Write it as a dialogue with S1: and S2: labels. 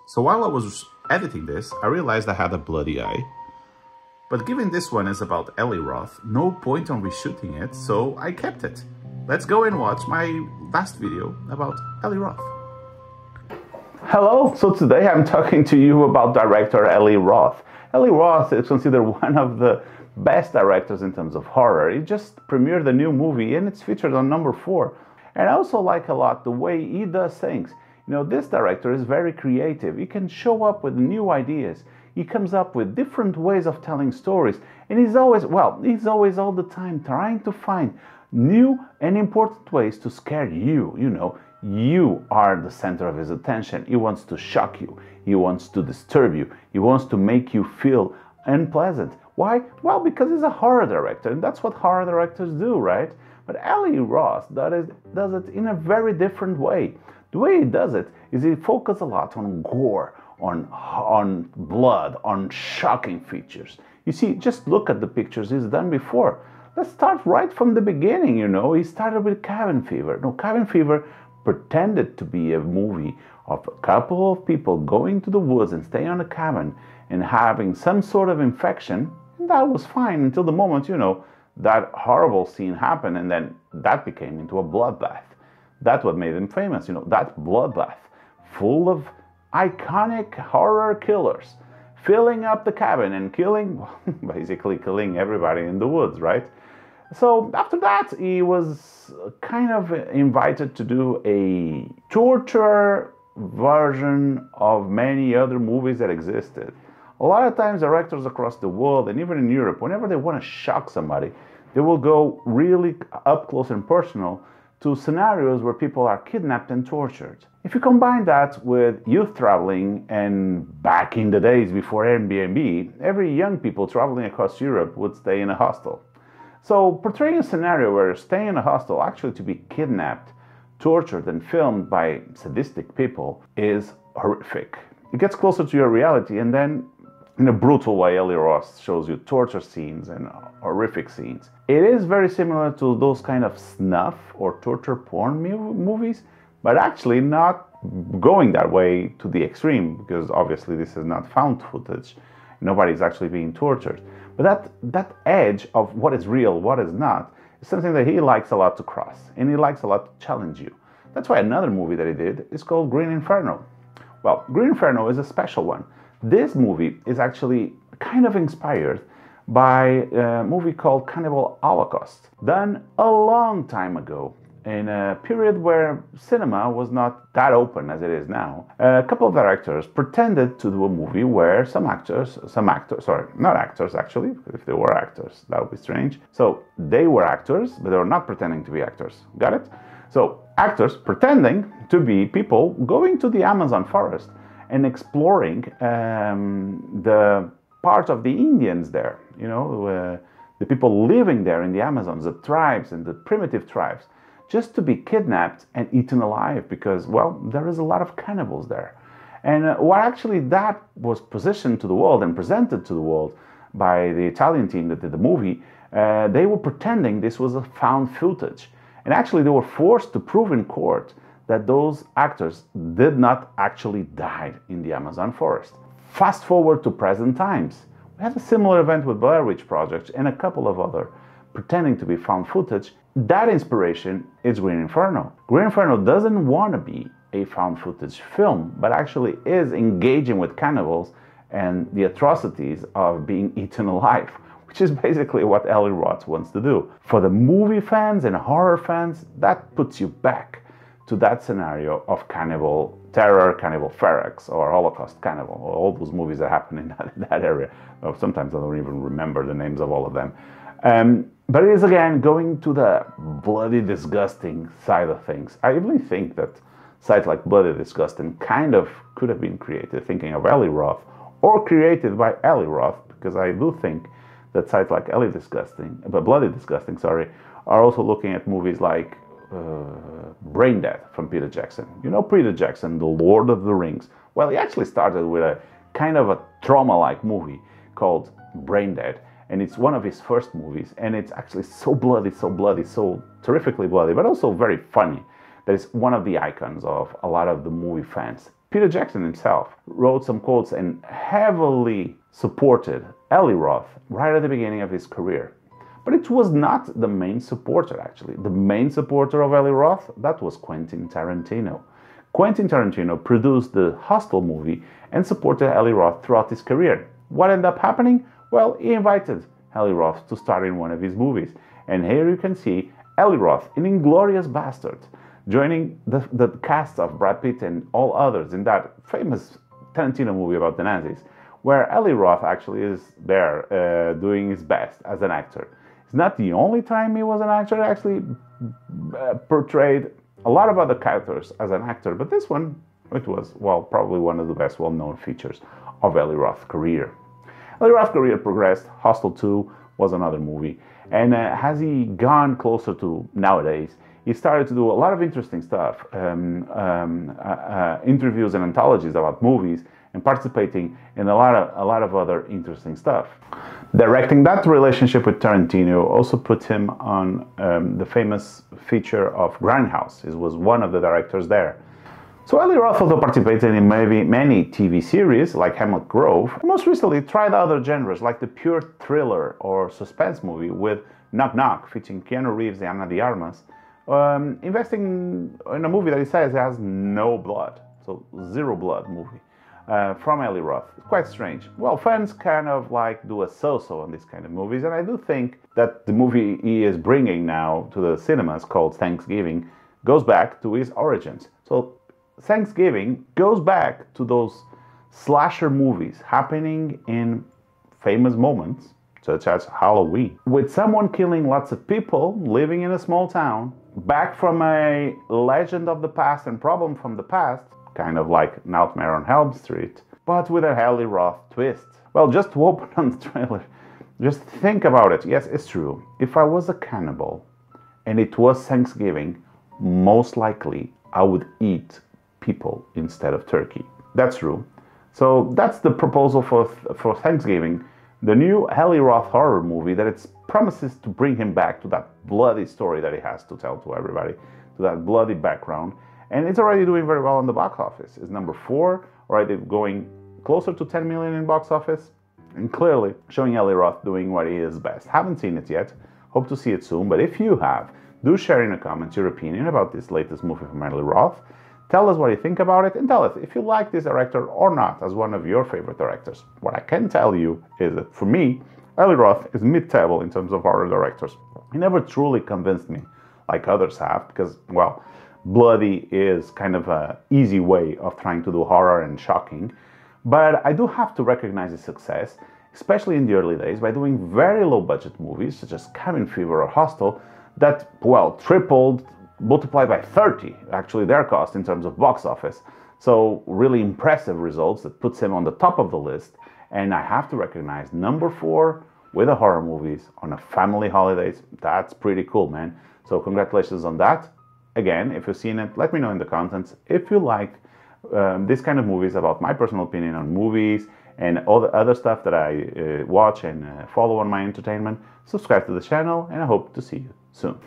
S1: So while I was editing this, I realized I had a bloody eye. But given this one is about Eli Roth, no point on reshooting it, so I kept it. Let's go and watch my last video about Eli Roth. Hello, so today I'm talking to you about director Eli Roth. Eli Roth is considered one of the best directors in terms of horror. He just premiered a new movie and it's featured on number 4. And I also like a lot the way he does things. You know, this director is very creative. He can show up with new ideas. He comes up with different ways of telling stories. And he's always all the time trying to find new and important ways to scare you. You know, you are the center of his attention. He wants to shock you. He wants to disturb you. He wants to make you feel unpleasant. Why? Well, because he's a horror director, and that's what horror directors do, right? But Eli Roth does it in a very different way. The way he does it is he focuses a lot on gore, on blood, on shocking features. You see, just look at the pictures he's done before. Let's start right from the beginning, you know. He started with Cabin Fever. No, Cabin Fever pretended to be a movie of a couple of people going to the woods and staying on a cabin and having some sort of infection. And that was fine until the moment, you know, that horrible scene happened, and then that became into a bloodbath. That's what made him famous, you know, that bloodbath full of iconic horror killers filling up the cabin and killing, basically killing everybody in the woods, right? So after that, he was kind of invited to do a torture version of many other movies that existed. A lot of times directors across the world and even in Europe, whenever they want to shock somebody, they will go really up close and personal to scenarios where people are kidnapped and tortured. If you combine that with youth traveling, and back in the days before Airbnb, every young people traveling across Europe would stay in a hostel. So portraying a scenario where you're staying in a hostel actually to be kidnapped, tortured and filmed by sadistic people is horrific. It gets closer to your reality, and then in a brutal way, Eli Roth shows you torture scenes and horrific scenes. It is very similar to those kind of snuff or torture porn movies, but actually not going that way to the extreme, because obviously this is not found footage. Nobody's actually being tortured. But that edge of what is real, what is not, is something that he likes a lot to cross, and he likes a lot to challenge you. That's why another movie that he did is called Green Inferno. Well, Green Inferno is a special one. This movie is actually kind of inspired by a movie called Cannibal Holocaust, done a long time ago, in a period where cinema was not that open as it is now. A couple of directors pretended to do a movie where not actors actually, if they were actors, that would be strange. So they were actors, but they were not pretending to be actors. Got it? So actors pretending to be people going to the Amazon forest and exploring the part of the Indians there, you know, the people living there in the Amazons, the tribes and the primitive tribes, just to be kidnapped and eaten alive because, well, there is a lot of cannibals there. And what actually that was positioned to the world and presented to the world by the Italian team that did the movie, they were pretending this was a found footage. And actually they were forced to prove in court that those actors did not actually die in the Amazon forest. Fast forward to present times. We had a similar event with Blair Witch Project and a couple of other pretending to be found footage. That inspiration is Green Inferno. Green Inferno doesn't want to be a found footage film, but actually is engaging with cannibals and the atrocities of being eaten alive, which is basically what Eli Roth wants to do. For the movie fans and horror fans, that puts you back to that scenario of cannibal terror, cannibal ferox, or Holocaust cannibal, or all those movies that happen in that area. Sometimes I don't even remember the names of all of them. But it is again going to the bloody disgusting side of things. I really think that sites like Bloody Disgusting kind of could have been created thinking of Eli Roth, or created by Eli Roth, because I do think that sites like Bloody Disgusting, are also looking at movies like Brain Dead from Peter Jackson. You know Peter Jackson, the Lord of the Rings. Well, he actually started with a kind of a trauma-like movie called Brain Dead, and it's one of his first movies, and it's actually so bloody, so terrifically bloody, but also very funny. That is one of the icons of a lot of the movie fans. Peter Jackson himself wrote some quotes and heavily supported Eli Roth right at the beginning of his career. But it was not the main supporter, actually. The main supporter of Eli Roth, that was Quentin Tarantino. Quentin Tarantino produced the Hostel movie and supported Eli Roth throughout his career. What ended up happening? Well, he invited Eli Roth to star in one of his movies. And here you can see Eli Roth in Inglourious Basterds, joining the cast of Brad Pitt and all others in that famous Tarantino movie about the Nazis, where Eli Roth actually is there doing his best as an actor. It's not the only time he was an actor. He actually portrayed a lot of other characters as an actor, but this one, it was, well, probably one of the best well-known features of Eli Roth's career. Eli Roth's career progressed. Hostel 2 was another movie. And as he gone closer to nowadays, he started to do a lot of interesting stuff, interviews and anthologies about movies, and participating in a lot of other interesting stuff. Directing that relationship with Tarantino also put him on the famous feature of Grindhouse. He was one of the directors there. So Eli Roth also participated in many TV series like Hemlock Grove. Most recently tried other genres like the pure thriller or suspense movie with Knock Knock, featuring Keanu Reeves and Ana de Armas, investing in a movie that he says has no blood, so zero blood movie. From Eli Roth. It's quite strange. Well, fans kind of like do a so-so on these kind of movies, and I do think that the movie he is bringing now to the cinemas, called Thanksgiving, goes back to his origins. So Thanksgiving goes back to those slasher movies happening in famous moments, such as Halloween, with someone killing lots of people living in a small town, back from a legend of the past and problem from the past, kind of like Nightmare on Elm Street, but with a Eli Roth twist. Well, just to open on the trailer, just think about it. Yes, it's true. If I was a cannibal and it was Thanksgiving, most likely I would eat people instead of turkey. That's true. So that's the proposal for Thanksgiving. The new Eli Roth horror movie that it promises to bring him back to that bloody story that he has to tell to everybody, to that bloody background. And it's already doing very well in the box office. It's number 4, already going closer to 10 million in box office, and clearly showing Eli Roth doing what he is best. Haven't seen it yet, hope to see it soon, but if you have, do share in the comments your opinion about this latest movie from Eli Roth. Tell us what you think about it, and tell us if you like this director or not as one of your favorite directors. What I can tell you is that for me, Eli Roth is mid-table in terms of horror directors. He never truly convinced me like others have, because, well, bloody is kind of an easy way of trying to do horror and shocking. But I do have to recognize his success, especially in the early days, by doing very low budget movies such as Cabin Fever or Hostel that, well, tripled, multiplied by 30, actually their cost in terms of box office. So really impressive results that puts him on the top of the list. And I have to recognize number 4 with the horror movies on a family holidays. That's pretty cool, man. So congratulations on that. Again, if you've seen it, let me know in the comments. If you like this kind of movies, about my personal opinion on movies and all the other stuff that I watch and follow on my entertainment, subscribe to the channel, and I hope to see you soon.